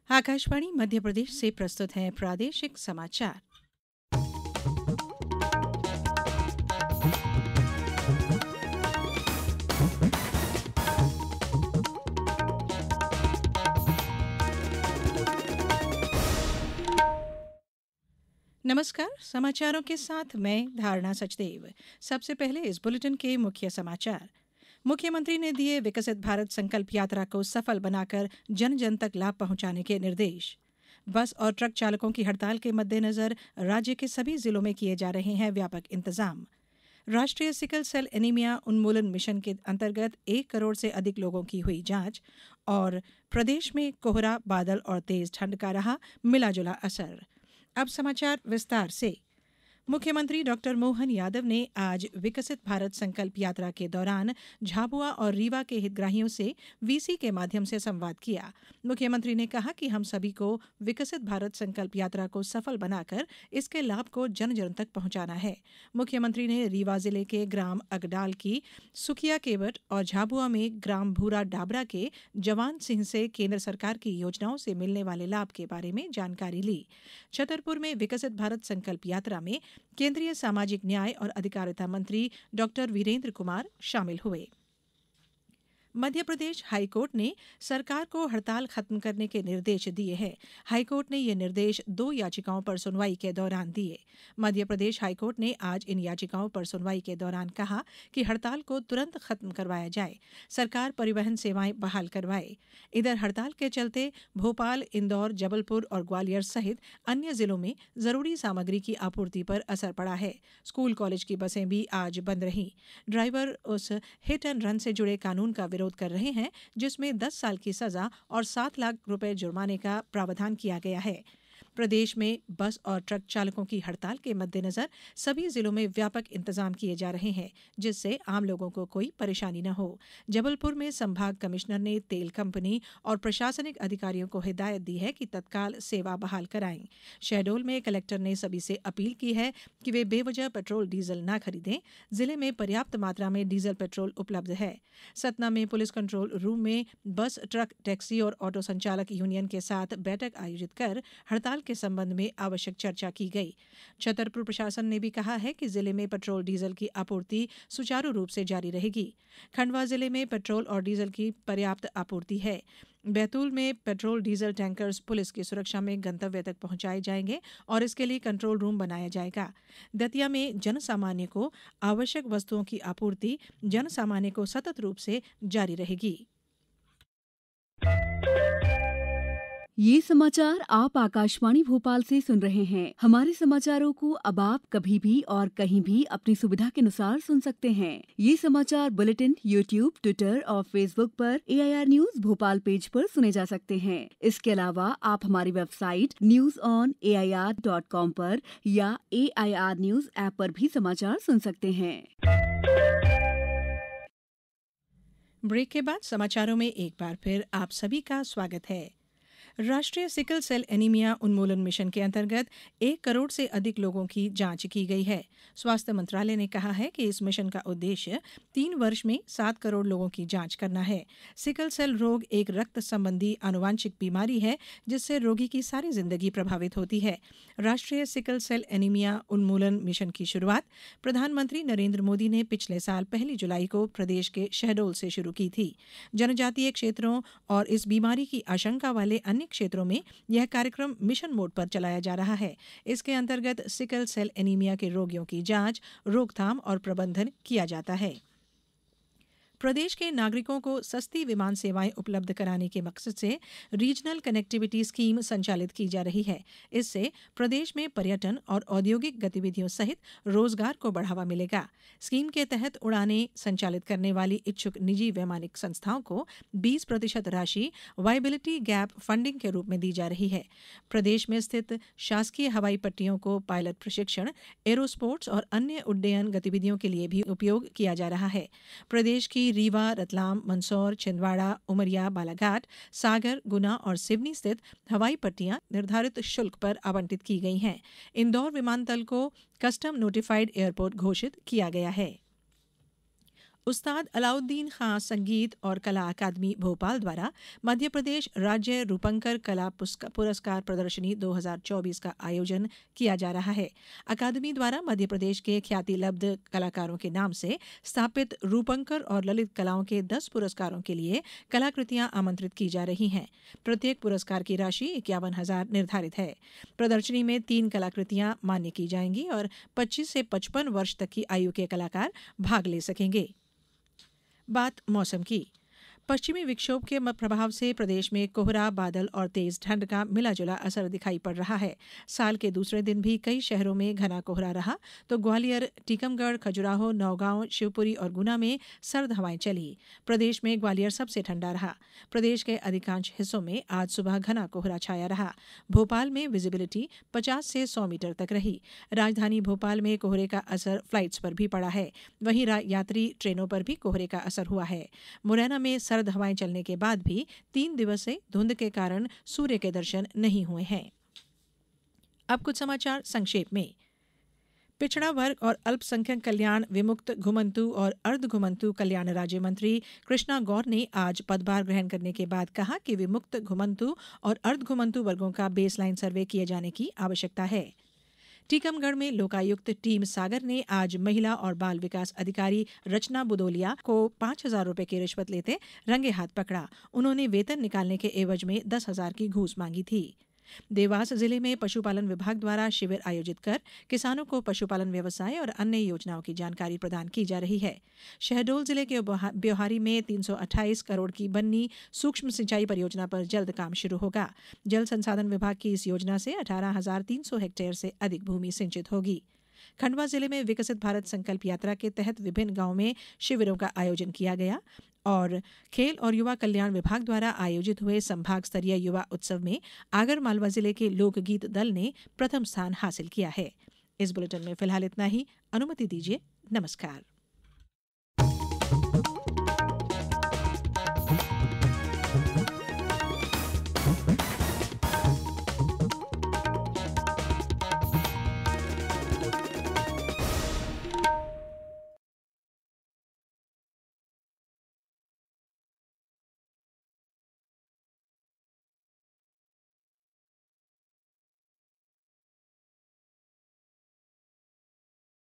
आकाशवाणी मध्य प्रदेश से प्रस्तुत हैं प्रादेशिक समाचार। नमस्कार, समाचारों के साथ मैं धारणा सचदेव। सबसे पहले इस बुलेटिन के मुख्य समाचार। मुख्यमंत्री ने दिए विकसित भारत संकल्प यात्रा को सफल बनाकर जन जन तक लाभ पहुंचाने के निर्देश। बस और ट्रक चालकों की हड़ताल के मद्देनजर राज्य के सभी जिलों में किए जा रहे हैं व्यापक इंतजाम। राष्ट्रीय सिकल सेल एनीमिया उन्मूलन मिशन के अंतर्गत 1 करोड़ से अधिक लोगों की हुई जांच। और प्रदेश में कोहरा, बादल और तेज ठंड का रहा मिला-जुला असर। अब समाचार विस्तार से। मुख्यमंत्री डॉक्टर मोहन यादव ने आज विकसित भारत संकल्प यात्रा के दौरान झाबुआ और रीवा के हितग्राहियों से वीसी के माध्यम से संवाद किया। मुख्यमंत्री ने कहा कि हम सभी को विकसित भारत संकल्प यात्रा को सफल बनाकर इसके लाभ को जन जन तक पहुंचाना है। मुख्यमंत्री ने रीवा जिले के ग्राम अगडाल की सुखिया केवट और झाबुआ में ग्राम भूरा डाबरा के जवान सिंह से केंद्र सरकार की योजनाओं से मिलने वाले लाभ के बारे में जानकारी ली। छतरपुर में विकसित भारत संकल्प यात्रा में केंद्रीय सामाजिक न्याय और अधिकारिता मंत्री डॉक्टर वीरेंद्र कुमार शामिल हुए। मध्य प्रदेश हाईकोर्ट ने सरकार को हड़ताल खत्म करने के निर्देश दिए हैं। हाईकोर्ट ने ये निर्देश 2 याचिकाओं पर सुनवाई के दौरान दिए। मध्य प्रदेश हाईकोर्ट ने आज इन याचिकाओं पर सुनवाई के दौरान कहा कि हड़ताल को तुरंत खत्म करवाया जाए, सरकार परिवहन सेवाएं बहाल करवाए। इधर हड़ताल के चलते भोपाल, इंदौर, जबलपुर और ग्वालियर सहित अन्य जिलों में जरूरी सामग्री की आपूर्ति पर असर पड़ा है। स्कूल कॉलेज की बसें भी आज बंद रहीं। ड्राइवर उस हिट एंड रन से जुड़े कानून का विरोध कर रहे हैं जिसमें 10 साल की सजा और 7 लाख रुपए जुर्माने का प्रावधान किया गया है। प्रदेश में बस और ट्रक चालकों की हड़ताल के मद्देनजर सभी जिलों में व्यापक इंतजाम किए जा रहे हैं जिससे आम लोगों को कोई परेशानी न हो। जबलपुर में संभाग कमिश्नर ने तेल कंपनी और प्रशासनिक अधिकारियों को हिदायत दी है कि तत्काल सेवा बहाल कराएं। शहडोल में कलेक्टर ने सभी से अपील की है कि वे बेवजह पेट्रोल डीजल न खरीदें। जिले में पर्याप्त मात्रा में डीजल पेट्रोल उपलब्ध है। सतना में पुलिस कंट्रोल रूम में बस, ट्रक, टैक्सी और ऑटो संचालक यूनियन के साथ बैठक आयोजित कर हड़ताल के संबंध में आवश्यक चर्चा की गई। छतरपुर प्रशासन ने भी कहा है कि जिले में पेट्रोल डीजल की आपूर्ति सुचारू रूप से जारी रहेगी। खंडवा जिले में पेट्रोल और डीजल की पर्याप्त आपूर्ति है। बैतूल में पेट्रोल डीजल टैंकर्स पुलिस की सुरक्षा में गंतव्य तक पहुंचाए जाएंगे और इसके लिए कंट्रोल रूम बनाया जाएगा। दतिया में जन सामान्य को आवश्यक वस्तुओं की आपूर्ति जन सामान्य को सतत रूप से जारी रहेगी। ये समाचार आप आकाशवाणी भोपाल से सुन रहे हैं। हमारे समाचारों को अब आप कभी भी और कहीं भी अपनी सुविधा के अनुसार सुन सकते हैं। ये समाचार बुलेटिन YouTube, ट्विटर और फेसबुक पर AIR न्यूज भोपाल पेज पर सुने जा सकते हैं। इसके अलावा आप हमारी वेबसाइट newsonair.com पर या AIR न्यूज ऐप पर भी समाचार सुन सकते हैं। ब्रेक के बाद समाचारों में एक बार फिर आप सभी का स्वागत है। राष्ट्रीय सिकल सेल एनीमिया उन्मूलन मिशन के अंतर्गत 1 करोड़ से अधिक लोगों की जांच की गई है। स्वास्थ्य मंत्रालय ने कहा है कि इस मिशन का उद्देश्य 3 वर्ष में 7 करोड़ लोगों की जांच करना है। सिकल सेल रोग एक रक्त संबंधी आनुवांशिक बीमारी है जिससे रोगी की सारी जिंदगी प्रभावित होती है। राष्ट्रीय सिकल सेल एनीमिया उन्मूलन मिशन की शुरुआत प्रधानमंत्री नरेंद्र मोदी ने पिछले साल 1 जुलाई को प्रदेश के शहडोल से शुरू की थी। जनजातीय क्षेत्रों और इस बीमारी की आशंका वाले अन्य क्षेत्रों में यह कार्यक्रम मिशन मोड पर चलाया जा रहा है। इसके अंतर्गत सिकल सेल एनीमिया के रोगियों की जांच, रोकथाम और प्रबंधन किया जाता है। प्रदेश के नागरिकों को सस्ती विमान सेवाएं उपलब्ध कराने के मकसद से रीजनल कनेक्टिविटी स्कीम संचालित की जा रही है। इससे प्रदेश में पर्यटन और औद्योगिक गतिविधियों सहित रोजगार को बढ़ावा मिलेगा। स्कीम के तहत उड़ानें संचालित करने वाली इच्छुक निजी वैमानिक संस्थाओं को 20% राशि वायबिलिटी गैप फंडिंग के रूप में दी जा रही है। प्रदेश में स्थित शासकीय हवाई पट्टियों को पायलट प्रशिक्षण, एरोस्पोर्ट्स और अन्य उड्डयन गतिविधियों के लिए भी उपयोग किया जा रहा है। प्रदेश की रीवा, रतलाम, मंदसौर, छिंदवाड़ा, उमरिया, बालाघाट, सागर, गुना और सिवनी स्थित हवाई पट्टियां निर्धारित शुल्क पर आवंटित की गई हैं। इंदौर विमानतल को कस्टम नोटिफाइड एयरपोर्ट घोषित किया गया है। उस्ताद अलाउद्दीन खां संगीत और कला अकादमी भोपाल द्वारा मध्य प्रदेश राज्य रूपंकर कला पुरस्कार प्रदर्शनी 2024 का आयोजन किया जा रहा है। अकादमी द्वारा मध्य प्रदेश के ख्याति लब्ध कलाकारों के नाम से स्थापित रूपंकर और ललित कलाओं के 10 पुरस्कारों के लिए कलाकृतियां आमंत्रित की जा रही हैं। प्रत्येक पुरस्कार की राशि 51,000 निर्धारित है। प्रदर्शनी में 3 कलाकृतियां मान्य की जाएंगी और 25 से 55 वर्ष तक की आयु के कलाकार भाग ले सकेंगे। बात मौसम की। पश्चिमी विक्षोभ के प्रभाव से प्रदेश में कोहरा, बादल और तेज ठंड का मिला-जुला असर दिखाई पड़ रहा है। साल के दूसरे दिन भी कई शहरों में घना कोहरा रहा तो ग्वालियर, टीकमगढ़, खजुराहो, नौगांव, शिवपुरी और गुना में सर्द हवाएं चली। प्रदेश में ग्वालियर सबसे ठंडा रहा। प्रदेश के अधिकांश हिस्सों में आज सुबह घना कोहरा छाया रहा। भोपाल में विजिबिलिटी 50 से 100 मीटर तक रही। राजधानी भोपाल में कोहरे का असर फ्लाइट्स पर भी पड़ा है। वहीं यात्री ट्रेनों पर भी कोहरे का असर हुआ है। मुरैना में सर्द हवाएं चलने के बाद भी 3 दिवसीय धुंध के कारण सूर्य के दर्शन नहीं हुए हैं। अब कुछ समाचार संक्षेप में। पिछड़ा वर्ग और अल्पसंख्यक कल्याण, विमुक्त घुमंतु और अर्ध घुमंतु कल्याण राज्य मंत्री कृष्णा गौर ने आज पदभार ग्रहण करने के बाद कहा कि विमुक्त घुमंतु और अर्ध घुमंतु वर्गों का बेसलाइन सर्वे किए जाने की आवश्यकता है। टीकमगढ़ में लोकायुक्त टीम सागर ने आज महिला और बाल विकास अधिकारी रचना बुदोलिया को 5,000 रुपए की रिश्वत लेते रंगे हाथ पकड़ा। उन्होंने वेतन निकालने के एवज में 10,000 की घूस मांगी थी। देवास जिले में पशुपालन विभाग द्वारा शिविर आयोजित कर किसानों को पशुपालन व्यवसाय और अन्य योजनाओं की जानकारी प्रदान की जा रही है। शहडोल जिले के ब्योहारी में 328 करोड़ की बन्नी सूक्ष्म सिंचाई परियोजना पर जल्द काम शुरू होगा। जल संसाधन विभाग की इस योजना से 18,300 हेक्टेयर से अधिक भूमि सिंचित होगी। खंडवा जिले में विकसित भारत संकल्प यात्रा के तहत विभिन्न गांवों में शिविरों का आयोजन किया गया और खेल और युवा कल्याण विभाग द्वारा आयोजित हुए संभाग स्तरीय युवा उत्सव में आगर मालवा जिले के लोकगीत दल ने प्रथम स्थान हासिल किया है। इस बुलेटिन में फिलहाल इतना ही। अनुमति दीजिए। नमस्कार।